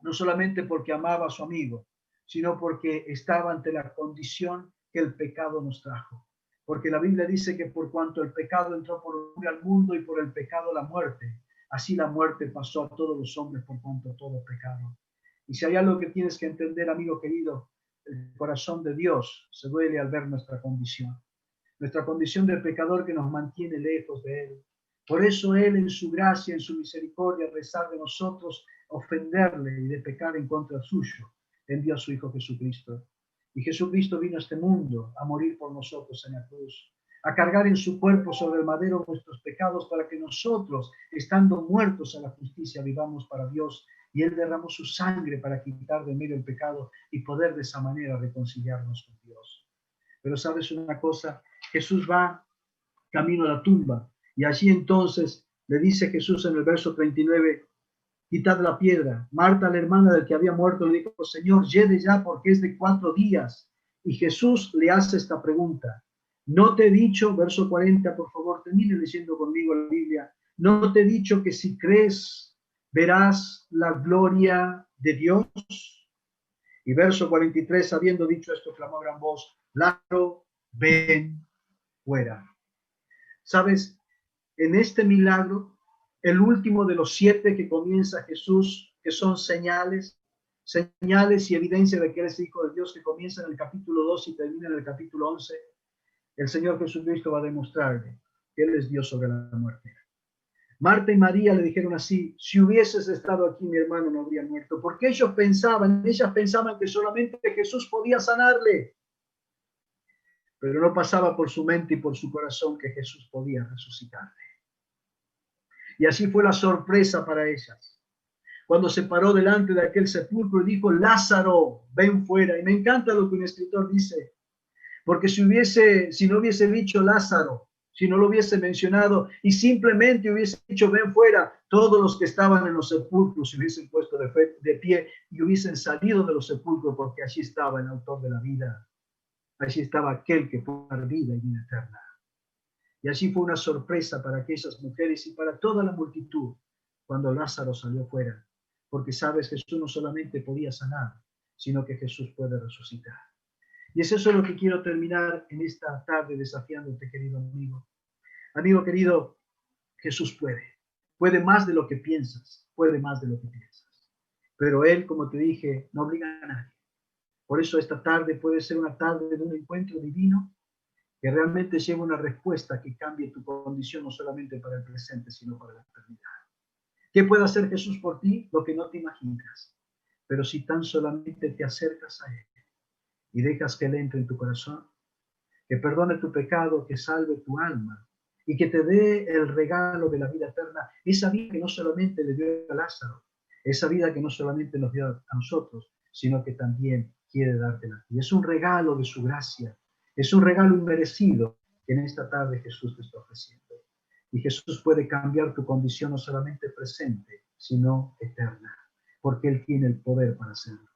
no solamente porque amaba a su amigo, sino porque estaba ante la condición que el pecado nos trajo. Porque la Biblia dice que por cuanto el pecado entró por al mundo y por el pecado la muerte, así la muerte pasó a todos los hombres por cuanto todo pecado. Y si hay algo que tienes que entender, amigo querido, el corazón de Dios se duele al ver nuestra condición de pecador que nos mantiene lejos de Él. Por eso Él, en su gracia, en su misericordia, a pesar de nosotros ofenderle y de pecar en contra suyo, envió a su Hijo Jesucristo. Y Jesucristo vino a este mundo a morir por nosotros en la cruz, a cargar en su cuerpo sobre el madero nuestros pecados para que nosotros, estando muertos a la justicia, vivamos para Dios. Y Él derramó su sangre para quitar de medio el pecado y poder de esa manera reconciliarnos con Dios. Pero sabes una cosa, Jesús va camino a la tumba y allí entonces le dice Jesús en el verso 39, quitad la piedra. Marta, la hermana del que había muerto, le dijo: Señor, lleve ya porque es de 4 días. Y Jesús le hace esta pregunta: ¿no te he dicho, verso 40, por favor, termine leyendo conmigo la Biblia, no te he dicho que si crees verás la gloria de Dios? Y verso 43, habiendo dicho esto, clamó a gran voz: Lázaro, ven fuera. ¿Sabes? En este milagro, el último de los 7 que comienza Jesús, que son señales y evidencia de que eres hijo de Dios, que comienza en el capítulo 2 y termina en el capítulo 11, el Señor Jesucristo va a demostrarle que Él es Dios sobre la muerte. Marta y María le dijeron así: si hubieses estado aquí, mi hermano no habría muerto. Porque ellas pensaban que solamente Jesús podía sanarle. Pero no pasaba por su mente y por su corazón que Jesús podía resucitarle. Y así fue la sorpresa para ellas. Cuando se paró delante de aquel sepulcro y dijo: Lázaro, ven fuera. Y me encanta lo que un escritor dice, porque si no hubiese dicho Lázaro, si no lo hubiese mencionado y simplemente hubiese dicho ven fuera, todos los que estaban en los sepulcros se hubiesen puesto de pie y hubiesen salido de los sepulcros, porque allí estaba el autor de la vida. Allí estaba aquel que puede dar vida y vida eterna. Y allí fue una sorpresa para aquellas mujeres y para toda la multitud cuando Lázaro salió fuera, porque sabes, Jesús no solamente podía sanar, sino que Jesús puede resucitar. Y es eso lo que quiero terminar en esta tarde desafiándote, querido amigo. Amigo querido, Jesús puede más de lo que piensas, puede más de lo que piensas. Pero Él, como te dije, no obliga a nadie. Por eso esta tarde puede ser una tarde de un encuentro divino que realmente lleve una respuesta que cambie tu condición no solamente para el presente, sino para la eternidad. ¿Qué puede hacer Jesús por ti? Lo que no te imaginas. Pero si tan solamente te acercas a Él y dejas que Él entre en tu corazón, que perdone tu pecado, que salve tu alma y que te dé el regalo de la vida eterna, esa vida que no solamente le dio a Lázaro, esa vida que no solamente nos dio a nosotros, sino que también quiere dártela a ti. Es un regalo de su gracia, es un regalo inmerecido que en esta tarde Jesús te está ofreciendo. Y Jesús puede cambiar tu condición no solamente presente, sino eterna, porque Él tiene el poder para hacerlo.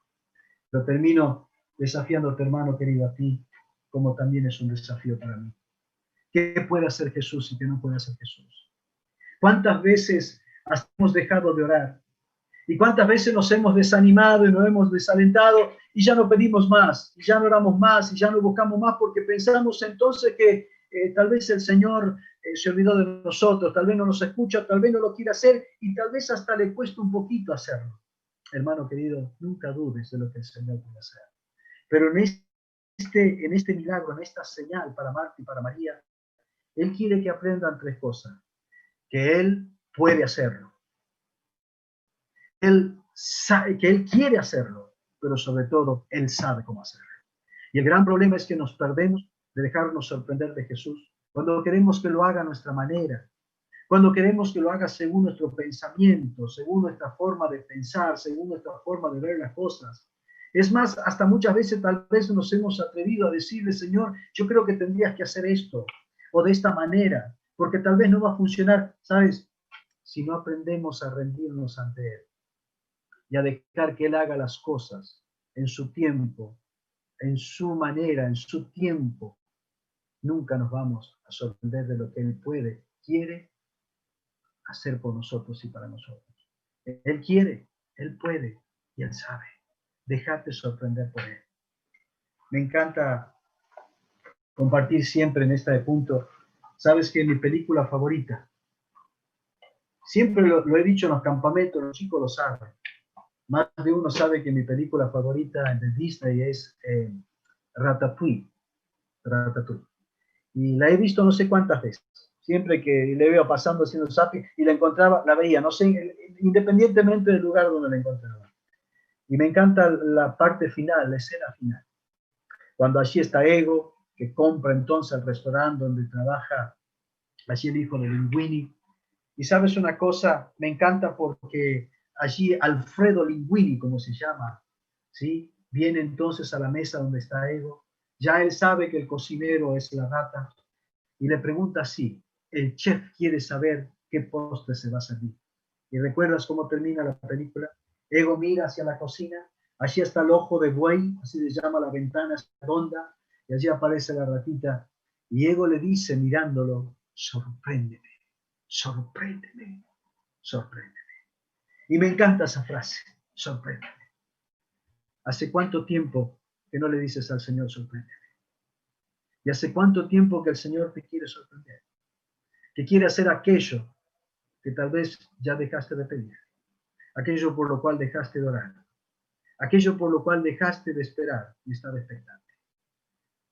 Lo termino desafiándote, hermano querido, a ti, como también es un desafío para mí. ¿Qué puede hacer Jesús y qué no puede hacer Jesús? ¿Cuántas veces hemos dejado de orar? ¿Y cuántas veces nos hemos desanimado y nos hemos desalentado y ya no pedimos más, y ya no oramos más, y ya no buscamos más porque pensamos entonces que tal vez el Señor se olvidó de nosotros, tal vez no nos escucha, tal vez no lo quiere hacer y tal vez hasta le cuesta un poquito hacerlo? Hermano querido, nunca dudes de lo que el Señor puede hacer. Pero en este milagro, en esta señal para Marta y para María, Él quiere que aprendan tres cosas. Que Él puede hacerlo. Él sabe que Él quiere hacerlo, pero sobre todo, Él sabe cómo hacerlo. Y el gran problema es que nos perdemos de dejarnos sorprender de Jesús cuando queremos que lo haga a nuestra manera, cuando queremos que lo haga según nuestro pensamiento, según nuestra forma de pensar, según nuestra forma de ver las cosas. Es más, hasta muchas veces tal vez nos hemos atrevido a decirle, Señor, yo creo que tendrías que hacer esto o de esta manera, porque tal vez no va a funcionar, ¿sabes? Si no aprendemos a rendirnos ante Él y a dejar que Él haga las cosas en su tiempo, en su manera, en su tiempo, nunca nos vamos a sorprender de lo que Él puede, quiere hacer por nosotros y para nosotros. Él quiere, Él puede y Él sabe. Déjate sorprender por Él. Me encanta compartir siempre en este punto. Sabes que mi película favorita, siempre lo he dicho en los campamentos, los chicos lo saben. Más de uno sabe que mi película favorita de Disney es Ratatouille. Ratatouille. Y la he visto no sé cuántas veces. Siempre que le veo pasando haciendo zapping y la encontraba, la veía, no sé, independientemente del lugar donde la encontraba. Y me encanta la parte final, la escena final. Cuando allí está Ego, que compra entonces el restaurante donde trabaja allí el hijo de Linguini. Y sabes una cosa, me encanta porque allí Alfredo Linguini, como se llama, ¿sí? Viene entonces a la mesa donde está Ego. Ya él sabe que el cocinero es la rata y le pregunta así, el chef quiere saber qué postre se va a servir. ¿Y recuerdas cómo termina la película? Ego mira hacia la cocina, allí está el ojo de buey, así se llama la ventana redonda, y allí aparece la ratita, y Ego le dice mirándolo, sorpréndeme, sorpréndeme, sorpréndeme. Y me encanta esa frase, sorpréndeme. ¿Hace cuánto tiempo que no le dices al Señor sorpréndeme? ¿Y hace cuánto tiempo que el Señor te quiere sorprender? Que quiere hacer aquello que tal vez ya dejaste de pedir, aquello por lo cual dejaste de orar, aquello por lo cual dejaste de esperar y estar expectante.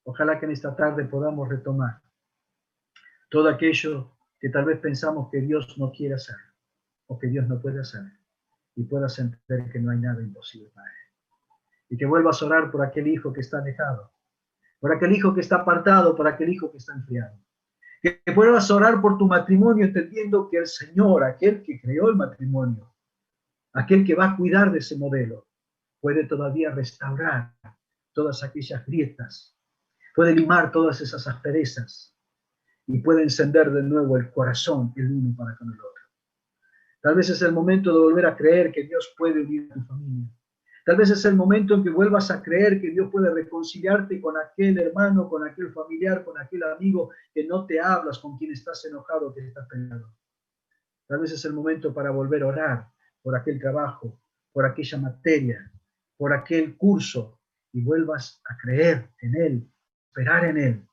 Ojalá que en esta tarde podamos retomar todo aquello que tal vez pensamos que Dios no quiere hacer o que Dios no puede hacer y puedas entender que no hay nada imposible para Él. Y que vuelvas a orar por aquel hijo que está alejado, por aquel hijo que está apartado, por aquel hijo que está enfriado. Que vuelvas a orar por tu matrimonio entendiendo que el Señor, aquel que creó el matrimonio, aquel que va a cuidar de ese modelo, puede todavía restaurar todas aquellas grietas, puede limar todas esas asperezas y puede encender de nuevo el corazón el uno para con el otro. Tal vez es el momento de volver a creer que Dios puede unir a tu familia. Tal vez es el momento en que vuelvas a creer que Dios puede reconciliarte con aquel hermano, con aquel familiar, con aquel amigo que no te hablas, con quien estás enojado, que estás peleado. Tal vez es el momento para volver a orar por aquel trabajo, por aquella materia, por aquel curso y vuelvas a creer en Él, esperar en Él,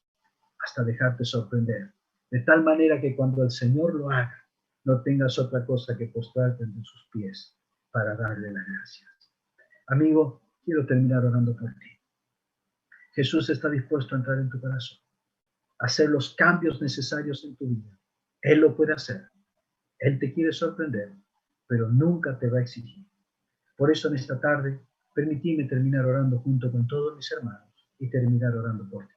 hasta dejarte sorprender. De tal manera que cuando el Señor lo haga, no tengas otra cosa que postrarte ante sus pies para darle las gracias. Amigo, quiero terminar orando por ti. Jesús está dispuesto a entrar en tu corazón, a hacer los cambios necesarios en tu vida. Él lo puede hacer. Él te quiere sorprender, pero nunca te va a exigir. Por eso en esta tarde, permitime terminar orando junto con todos mis hermanos y terminar orando por ti.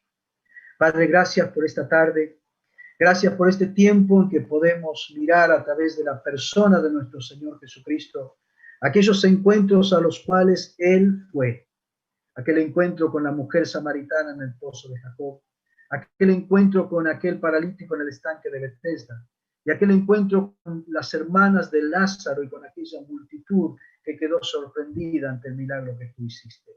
Padre, gracias por esta tarde. Gracias por este tiempo en que podemos mirar a través de la persona de nuestro Señor Jesucristo aquellos encuentros a los cuales Él fue. Aquel encuentro con la mujer samaritana en el pozo de Jacob, aquel encuentro con aquel paralítico en el estanque de Bethesda, Y aquel encuentro con las hermanas de Lázaro y con aquella multitud que quedó sorprendida ante el milagro que tú hiciste.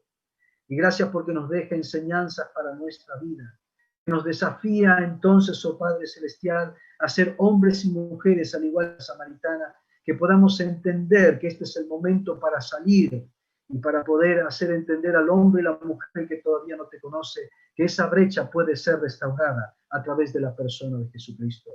Y gracias porque nos deja enseñanzas para nuestra vida. Nos desafía entonces, oh Padre Celestial, a ser hombres y mujeres, al igual que la samaritana, que podamos entender que este es el momento para salir y para poder hacer entender al hombre y la mujer que todavía no te conoce, que esa brecha puede ser restaurada a través de la persona de Jesucristo.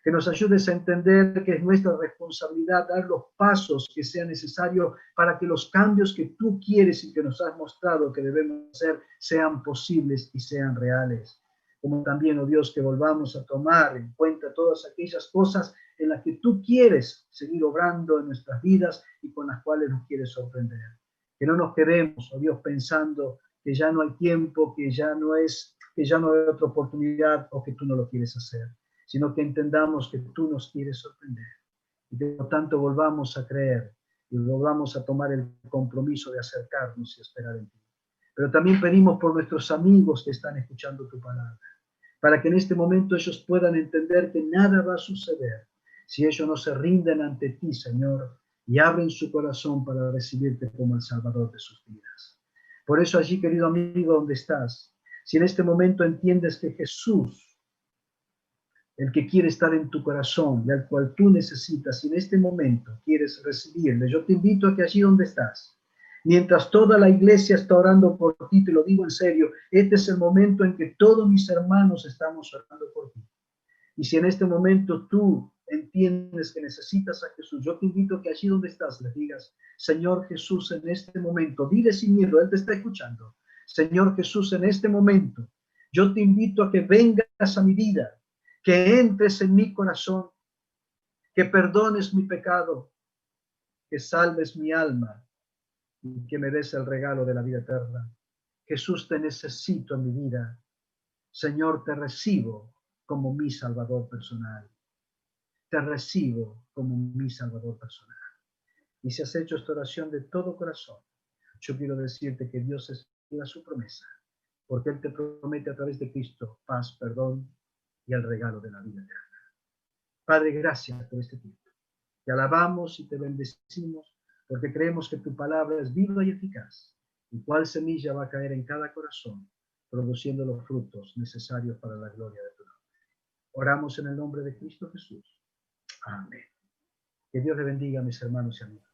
Que nos ayudes a entender que es nuestra responsabilidad dar los pasos que sean necesarios para que los cambios que tú quieres y que nos has mostrado que debemos hacer sean posibles y sean reales. Como también, oh Dios, que volvamos a tomar en cuenta todas aquellas cosas en las que tú quieres seguir obrando en nuestras vidas y con las cuales nos quieres sorprender. Que no nos quedemos, oh Dios, pensando que ya no hay tiempo, que ya no hay otra oportunidad o que tú no lo quieres hacer, sino que entendamos que tú nos quieres sorprender y que por tanto volvamos a creer y volvamos a tomar el compromiso de acercarnos y esperar en ti. Pero también pedimos por nuestros amigos que están escuchando tu palabra, para que en este momento ellos puedan entender que nada va a suceder si ellos no se rinden ante ti, Señor, y abren su corazón para recibirte como el Salvador de sus vidas. Por eso allí, querido amigo, donde estás, si en este momento entiendes que Jesús, el que quiere estar en tu corazón y al cual tú necesitas, y en este momento quieres recibirle, yo te invito a que allí donde estás, mientras toda la iglesia está orando por ti, te lo digo en serio, este es el momento en que todos mis hermanos estamos orando por ti. Y si en este momento tú entiendes que necesitas a Jesús, yo te invito a que allí donde estás le digas, Señor Jesús, en este momento, dile sin miedo, Él te está escuchando. Señor Jesús, en este momento, yo te invito a que vengas a mi vida, que entres en mi corazón, que perdones mi pecado, que salves mi alma y que me des el regalo de la vida eterna. Jesús, te necesito en mi vida. Señor, te recibo como mi Salvador personal. Te recibo como mi Salvador personal. Y si has hecho esta oración de todo corazón, yo quiero decirte que Dios es fiel a su promesa, porque Él te promete a través de Cristo paz, perdón y el regalo de la vida eterna. Padre, gracias por este tiempo. Te alabamos y te bendecimos porque creemos que tu palabra es viva y eficaz, y cual semilla va a caer en cada corazón, produciendo los frutos necesarios para la gloria de tu nombre. Oramos en el nombre de Cristo Jesús. Amén. Que Dios le bendiga a mis hermanos y amigos.